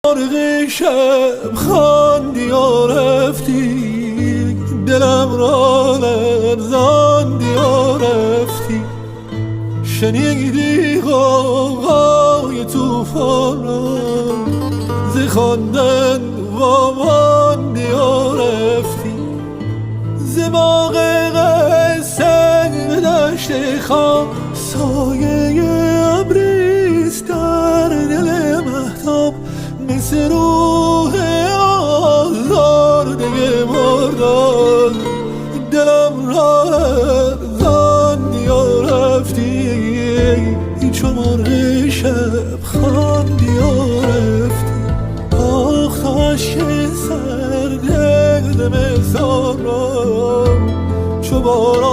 مرغ شب خواندی و رفتی، دلم را لرزاندی و رفتی. شنیدی غوغای توفان را، ز خواندن واماندی و رفتی. ز باغ قصه به دشت خام، سایه ابریست در دل مهتاب. مثل روح آزارده مردم، دلم را لرزاندی و رفتی. چو مرغ شب خواندی و رفتی. آخ تا اشک سرد زمستان را چو باران